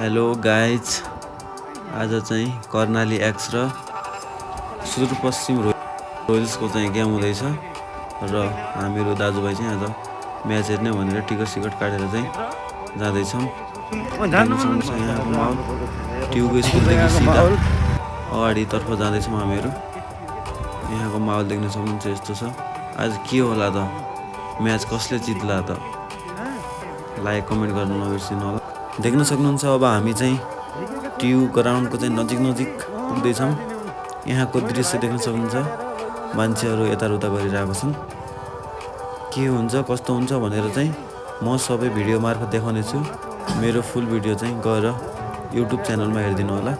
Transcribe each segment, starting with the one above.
Hello guys, आज चाहिँ Karnali x र सुदूरपश्चिम रोयल्सको चाहिँ गेम हुँदैछ र हामीहरू दाजुभाइ चाहिँ आज म्याच हेर्ने भनेर टिकट काटेर चाहिँ जाँदैछौँ। देख्न सक्नुहुन्छ यहाँको माहौल ट्युबको स्कुलदेखि सिधा अगाडितर्फ जाँदैछौँ हामीहरू। यहाँको माहौल देख्न सक्नुहुन्छ यस्तो छ। आज के होला त, म्याच कसले जित्ला त, लाइक कमेन्ट गर्नु नबिर्सिनु होला। देख्न सक्नुहुन्छ अब हामी चाहिँ ट्यु ग्राउन्डको चाहिँ नजिक पुग्दैछौँ। यहाँको दृश्य देख्न सक्नुहुन्छ, मान्छेहरू यताउता गरिरहेको छन्। के हुन्छ कस्तो हुन्छ भनेर चाहिँ म सबै भिडियो मार्फत देखाउने छु। मेरो फुल भिडियो चाहिँ गएर युट्युब च्यानलमा हेरिदिनु होला।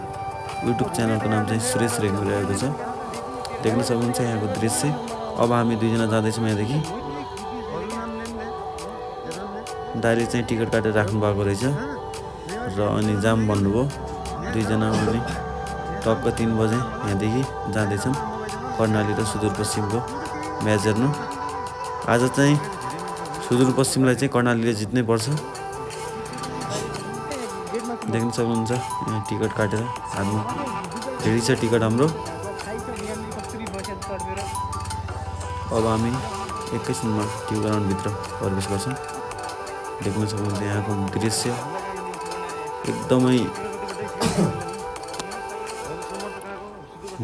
युट्युब च्यानलको नाम चाहिँ सुरेश रेग्मी रहेको छ। देख्न सक्नुहुन्छ यहाँको दृश्य। अब हामी दुईजना जाँदैछौँ यहाँदेखि। दाइले चाहिँ टिकट काटेर राख्नु भएको रहेछ र अनि जाम भन्नुभयो। दुईजना अनि टक्क 3 बजे यहाँदेखि जाँदैछौँ कर्णाली र सुदूरपश्चिमको म्याच हेर्नु। आज चाहिँ सुदूरपश्चिमलाई चाहिँ कर्णालीले जित्नै पर्छ। देख्न सक्नुहुन्छ यहाँ टिकट काटेर हातमा रेडी छ टिकट हाम्रो। अब हामी एकैछिनमा ट्यु ग्राउन्डभित्र प्रवेश गर्छौँ। देख्न सक्नुहुन्छ यहाँको दृश्य एकदमै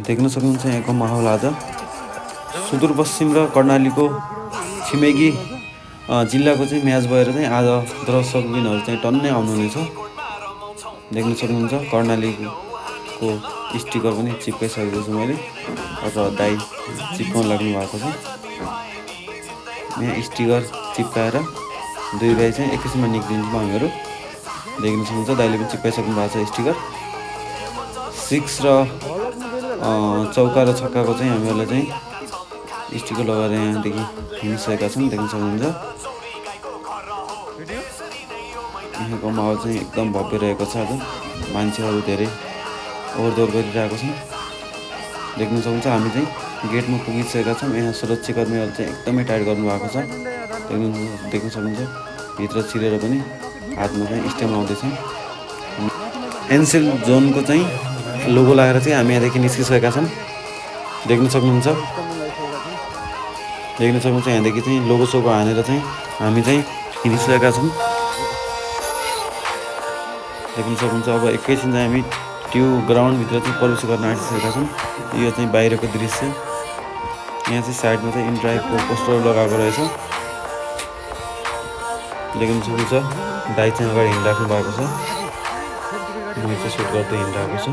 देख्न सक्नुहुन्छ यहाँको माहौल। आज सुदूरपश्चिम र कर्णालीको छिमेकी जिल्लाको चाहिँ म्याच भएर चाहिँ आज दर्शक विनहरू चाहिँ टन्नै आउनुहुनेछ। देख्न सक्नुहुन्छ कर्णालीको स्टिकर पनि चिप्काइसकेको छु मैले र दाइ चिप्काउन लाग्नु भएको छ। यहाँ स्टिकर चिप्काएर दुई भाइ चाहिँ एकैछिनमा निक्लिन्छौँ हामीहरू। देख्न सक्नुहुन्छ दाइले पनि चिप्काइसक्नु भएको छ स्टिकर। 6 र चौका र छक्काको चाहिँ हामीहरूले चाहिँ स्टिकर लगाएर यहाँदेखि हिँडिसकेका छौँ। देख्न सक्नुहुन्छ यहाँको माहौल चाहिँ एकदम भव्य रहेको छ। आज मान्छेहरू धेरै ओहोरदोहोर गरिरहेको छन्। देख्न सक्नुहुन्छ हामी चाहिँ गेटमा पुगिसकेका छौँ। यहाँ सुरक्षाकर्मीहरू चाहिँ एकदमै टाइट गर्नुभएको छ। देख्न सक्नुहुन्छ भित्र छिरेर पनि हातमा चाहिँ स्ट्याम्प लाउँदैछौँ। एनसेल जोनको चाहिँ लोगो लगाएर चाहिँ हामी यहाँदेखि निस्किसकेका छौँ। देख्न सक्नुहुन्छ यहाँदेखि चाहिँ लोगो सोगो हानेर चाहिँ हामी चाहिँ हिँडिसकेका छौँ। देख्न सक्नुहुन्छ अब एकैछिन चाहिँ हामी ट्यु ग्राउन्डभित्र चाहिँ प्रवेश गर्न आँटिसकेका छौँ। यो चाहिँ बाहिरको दृश्य। यहाँ चाहिँ साइडमा चाहिँ इन्ड्राइभको पोस्टर लगाएको रहेछ। देख्न सक्नुहुन्छ दाइ चाहिँ अगाडि हिँडिराख्नु भएको छ। म चाहिँ सुट गर्दै हिँडिरहेको छु।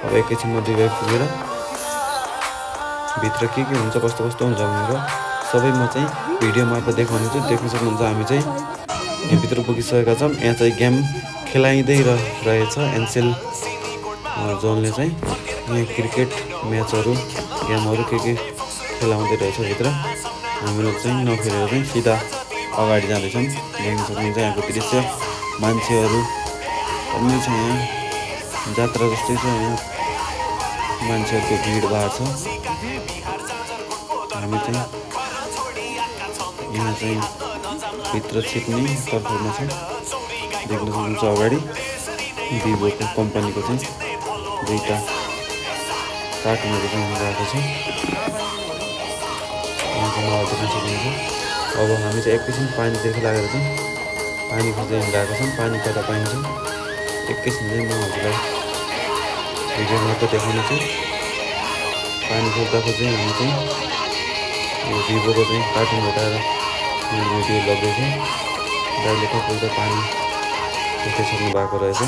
अब एकैछिनमा दुई भाइ पुगेर भित्र के हुन्छ कस्तो हुन्छ भनेर सबै म चाहिँ भिडियो मार्फत देखाउने छु। देख्न सक्नुहुन्छ हामी चाहिँ यहाँभित्र पुगिसकेका छौँ। यहाँ चाहिँ गेम खेलाइँदै रहेछ एनसेल जोनले चाहिँ। यहाँ क्रिकेट म्याचहरू गेमहरू के खेलाउँदै रहेछ भित्र। हामीले चाहिँ नखेलेर चाहिँ सिधा अगाडि जाँदैछौँ। देख्न सक्नुहुन्छ यहाँको दृश्य। मान्छेहरू पनि छ, यहाँ जात्रा जस्तै छ। यहाँ मान्छेहरूको भिडभाड छ। हामी चाहिँ यहाँ चाहिँ भित्र छिर्ने तर्फमा छ। देख्न सक्नुहुन्छ अगाडि भिभोको कम्पनीको चाहिँ दुईवटा कार्टुनहरू चाहिँ राखेको छ। यहाँको माहौल देख्न सक्नुहुन्छ। अब हामी चाहिँ एकैछिन पानीतिर लागेर चाहिँ पानी खोज्दै हिँडिरहेको छौँ। पानी कता पाइन्छ एकैछिन चाहिँ म हजुरलाई भिडियो मार्फत देखाउने छु। पानी खोज्दा चाहिँ हामी चाहिँ यो भिभोको चाहिँ कार्टुन भेटाएर भिडियो लग्दैछौँ। दाइले टक्कै पानी खोजिसक्नु भएको रहेछ।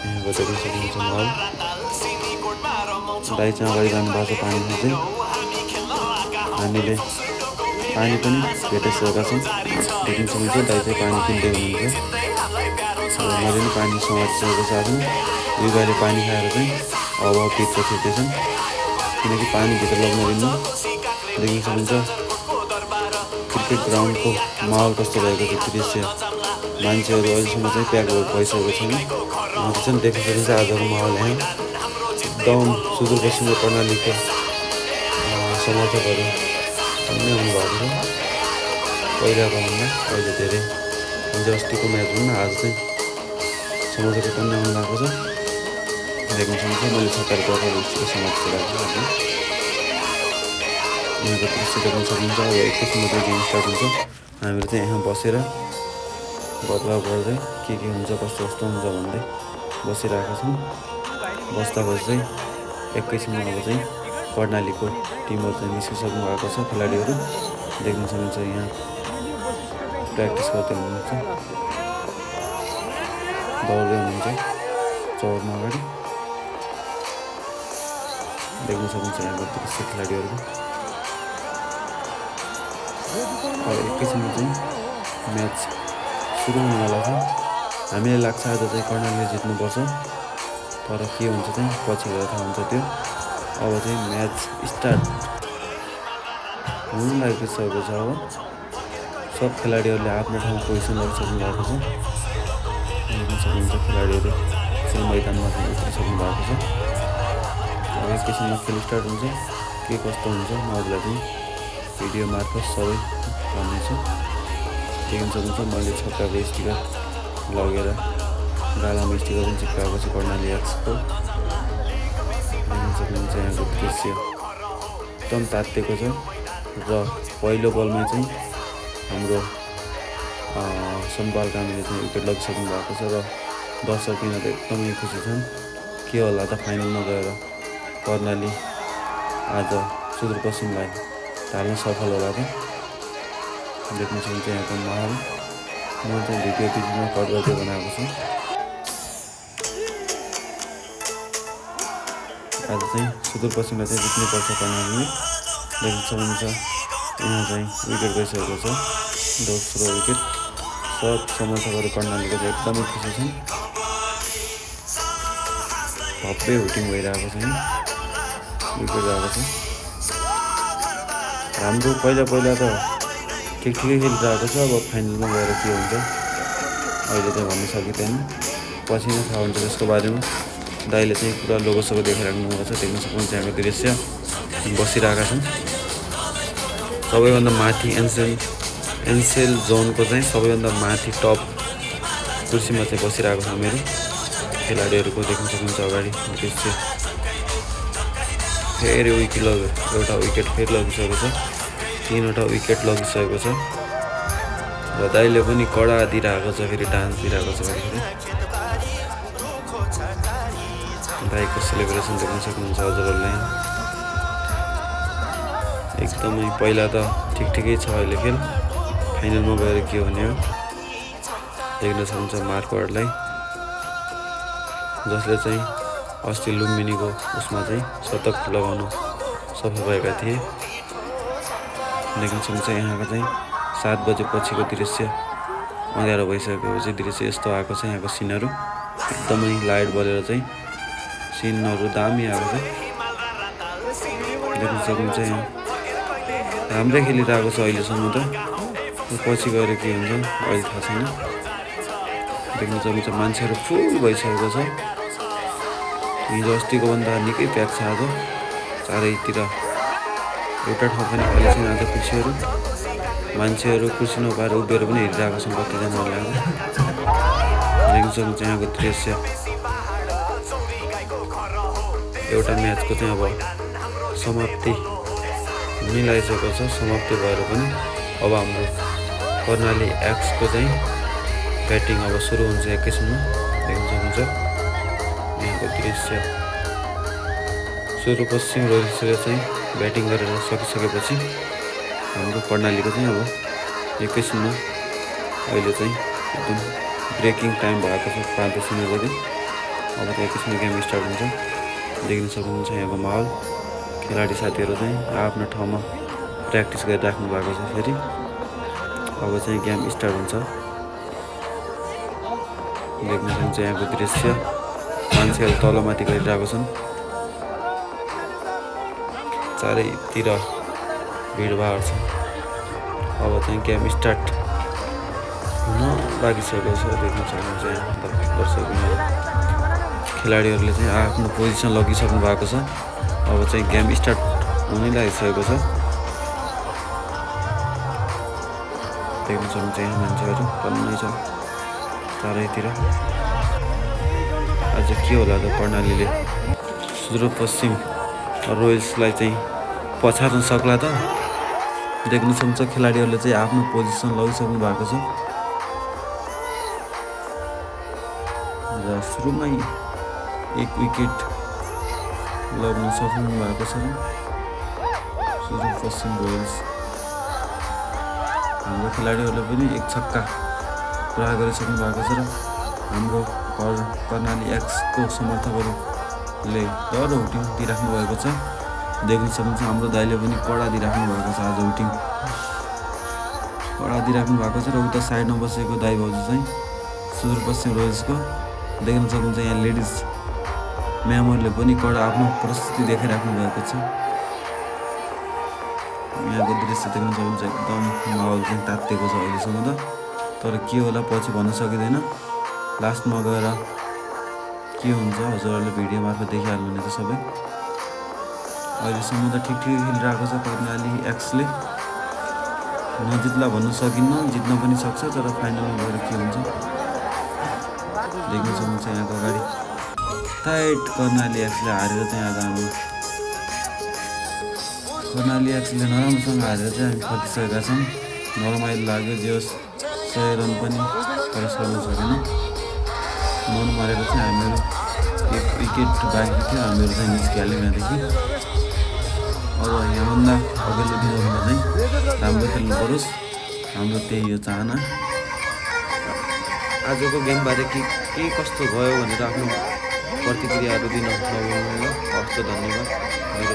यहाँको देख्न सक्नुहुन्छ माहौल। दाइ चाहिँ अगाडि जानुभएको छ पानी खोज्दै। हामीले पानी पनि भेटाइसकेका छौँ। देख्न सक्नुहुन्छ दाइ चाहिँ पानी किन्दै हुनुहुन्छ। मैले पनि पानी समातिसकेको छ आफ्नो। दुई भाइले पानी खाएर चाहिँ अब भित्र छिर्दैछन् किनकि पानी भित्र लग्न दिनु। देख्न सक्नुहुन्छ क्रिकेट ग्राउन्डको माहौल कस्तो रहेको छ दृश्य। मान्छेहरू अहिलेसम्म चाहिँ प्याक भइसकेको छैन। चाहिँ देख्न सक्नुहुन्छ आजको माहौल। यहाँ एकदम सुदूरपश्चिम र कर्णालीको समर्थकहरू नै आउनु भएको छ। पहिलाको भन्दा अहिले धेरै हिजो अस्तिको म्याच हुन्न आज चाहिँ समाजको कन्या आउनु भएको छ देख्न सक्नुहुन्छ मैले छक्काहरू गएको दृष्टिको समाजको लागि यहाँको दृश्य देख्न सक्नुहुन्छ अब एकैछिनमा चाहिँ गेम स्टार्ट हुन्छ हामीहरू चाहिँ यहाँ बसेर बदलाव गर्दै के हुन्छ कस्तो कस्तो हुन्छ भन्दै बसिरहेका छौँ बस्दा चाहिँ एकैछिनमा अब चाहिँ कर्णालीको टिमहरू चाहिँ निस्किसक्नु भएको छ खेलाडीहरू देख्न सक्नुहुन्छ यहाँ प्र्याक्टिस गर्दै हुनुहुन्छ दौड्दै हुनुहुन्छ चौरमा अगाडि देख्न सक्नुहुन्छ यहाँको दृश्य खेलाडीहरूको अब एकैछिनमा चाहिँ म्याच सुरु हुनेवाला छ हामीलाई लाग्छ आज चाहिँ कर्णालीले जित्नुपर्छ तर के हुन्छ चाहिँ पछि गएर थाहा हुन्छ त्यो अब चाहिँ म्याच स्टार्ट हुन लागिसकेको छ अब सब खेलाडीहरूले आफ्नो ठाउँमा पोजिसन गरिसक्नु भएको छ देख्न सक्नुहुन्छ खेलाडीहरू खेल मैदानमा चाहिँ उत्रिसक्नु भएको छ अब एकैछिनमा खेल स्टार्ट हुन्छ के कस्तो हुन्छ म अरूलाई चाहिँ भिडियो मार्फत सबै भन्नेछु देख्न सक्नुहुन्छ मैले छक्काको स्टिकर लगेर गालामा स्टिकर पनि चिप्काएको छु कर्णाली एक्सको देख्न सक्नुहुन्छ यहाँको दृश्य एकदम तात्तिएको छ र पहिलो बलमै चाहिँ हाम्रो सम्पाल कामीले चाहिँ विकेट लगिसक्नु भएको छ र दर्शक यिनीहरू एकदमै खुसी छन् के होला त फाइनलमा गएर कर्णाली आज सुदूरपश्चिमलाई ढाल्न सफल होला त देख्न सक्नुहुन्छ यहाँको माहौल म चाहिँ भिडियो बिचमा कट गर्दै बनाएको छु आज चाहिँ सुदूरपश्चिमलाई चाहिँ जित्नुपर्छ कर्णालीले देख्न सक्नुहुन्छ यहाँ चाहिँ विकेट गइसकेको छ दोस्रो विकेट सब समर्थकहरू कर्णालीको चाहिँ एकदमै खुसी छन् भव्य हुटिङ भइरहेको छ विकेट गएको छ हाम्रो पहिला त ठिकै खेलिरहेको छ अब फाइनलमा गएर के हुन्छ अहिले चाहिँ भन्न सकिँदैन पछि नै थाहा हुन्छ त्यसको बारेमा दाइले चाहिँ पुरा लोगोसोगो देखाइराख्नु भएको छ देख्न सक्नुहुन्छ यहाँको दृश्य बसिरहेका छन् सबैभन्दा माथि एनसेल जोनको चाहिँ सबैभन्दा माथि टप कुर्सीमा चाहिँ बसिरहेको छ मेरो खेलाडीहरूको देख्न सक्नुहुन्छ अगाडि दृश्य फेरि एउटा विकेट फेरि लगिसकेको छ 3वटा विकेट लगिसकेको छ र दाइले पनि कडा दिइरहेको छ फेरि डान्स दिइरहेको छ फेरि दाइको सेलिब्रेसन देख्न सक्नुहुन्छ हजुरहरूले एकदमै पहिला त ठिकै छ अहिले खेल फाइनलमा गएर के हुने हो देख्न सक्नुहुन्छ मार्करलाई जसले चाहिँ अस्ति लुम्बिनीको उसमा चाहिँ शतक लगाउन सफल भएका थिए देख्न सक्नुहुन्छ यहाँको चाहिँ 7 बजे पछिको दृश्य अँध्यारो भइसकेपछि दृश्य यस्तो आएको छ यहाँको सिनहरू एकदमै लाइट बलेर चाहिँ सिनहरू दामी आएको छ देख्न सक्नुहुन्छ यहाँ राम्रै खेलिरहेको छ अहिलेसम्म त पछि गएर के हुन्छ अहिले थाहा छैन देख्न सक्नुहुन्छ मान्छेहरू फुल भइसकेको छ हिजो अस्तिको भन्दा निकै प्याक छ आज चारैतिर एउटा ठाउँ पनि खाली छैन आज कुर्सीहरू मान्छेहरू कुर्सी नपाएर उभिएर पनि हेरिरहेको छन् कतिजनाहरूले देख्न सक्नुहुन्छ यहाँको दृश्य एउटा म्याचको चाहिँ अब समाप्ति हुनै लागिसकेको छ समाप्ति भएर पनि अब हाम्रो कर्णाली एक्सको चाहिँ ब्याटिङ अब सुरु हुन्छ एकैछिनमा देख्न सक्नुहुन्छ यहाँको दृश्य सुदूरपश्चिम रोयल्सले चाहिँ ब्याटिङ गरेर सकिसकेपछि हाम्रो कर्णालीको चाहिँ अब एकैछिनमा अहिले चाहिँ एकदम ब्रेकिङ टाइम भएको छ 5 बजी अब त एकैछिनमा गेम स्टार्ट हुन्छ देख्न सक्नुहुन्छ यहाँको माहौल खेलाडी साथीहरू चाहिँ आफ्नो ठाउँमा प्र्याक्टिस गरिराख्नु भएको छ फेरि अब चाहिँ गेम स्टार्ट हुन्छ देख्न सक्नुहुन्छ यहाँको दृश्य मान्छेहरू तलमाथि गरिरहेको छन् चारैतिर भिडभाड छ अब चाहिँ गेम स्टार्ट हुन लागिसकेको छ देख्न सक्नुहुन्छ यहाँ दर्शकहरू खेलाडीहरूले चाहिँ आफ्नो पोजिसन लगिसक्नु भएको छ अब चाहिँ गेम स्टार्ट हुनै लागिसकेको छ देख्न सक्नुहुन्छ यहाँ मान्छेहरू टन्नै छ चारैतिर। आज के होला त कर्णालीले सुदूरपश्चिम रोयल्सलाई चाहिँ पछार्न सक्ला त। देख्न सक्नुहुन्छ खेलाडीहरूले चाहिँ आफ्नो पोजिसन लगिसक्नु भएको छ र सुरुमै एक विकेट लग्न सक्नु भएको छ सुदूरपश्चिम रोयल्स। हाम्रो खेलाडीहरूले पनि एक छक्का पुरा गरिसक्नु भएको छ र हाम्रो कर्णाली एक्सको समर्थकहरूले डर हुटिङ दिइराख्नु भएको छ। देख्न सक्नुहुन्छ हाम्रो दाइले पनि कडा दिइराख्नु भएको छ। आज हुटिङ कडा दिइराख्नु भएको छ र उता साइडमा बसेको दाइ भाउजू चाहिँ सुदूरपश्चिम रोयल्सको। देख्न सक्नुहुन्छ यहाँ लेडिज म्यामहरूले पनि कडा आफ्नो प्रस्तुति देखाइराख्नु भएको छ। यहाँको दृश्य देख्न सक्नुहुन्छ एकदम माहौल चाहिँ तात्तिएको छ अहिलेसम्म त, तर के होला पछि भन्न सकिँदैन। लास्टमा गएर के हुन्छ हजुरहरूले भिडियो मार्फत देखिहाल्नुहुनेछ सबै। अहिलेसम्म त ठिक खेलिरहेको छ कर्णाली एक्सले। नजित्ला भन्न सकिन्न, जित्न पनि सक्छ, तर फाइनलमा गएर के हुन्छ देख्न सक्नुहुन्छ। यहाँको अगाडि टाइट कर्णाली एक्सले हारेर चाहिँ आज हाम्रो कर्णाली एक्सले नराम्रोसँग हारेर चाहिँ हामी फर्किसकेका छौँ। नरमाइलो लाग्यो, जे होस् 100 रन पनि क्रस गर्न सकेन। मन मारेर चाहिँ हामीहरू एक विकेट बाँकी थियो, हामीहरू चाहिँ निस्किहाल्यौँ यहाँदेखि। अब यहाँभन्दा अघिल्लो दिनहरूमा चाहिँ राम्रो खेल्नु परोस्, हाम्रो त्यही हो चाहना। आजको गेमबारे के कस्तो भयो भनेर आफ्नो प्रतिक्रियाहरू दिन नभुल्नु। हवस् त, धन्यवाद। मेरो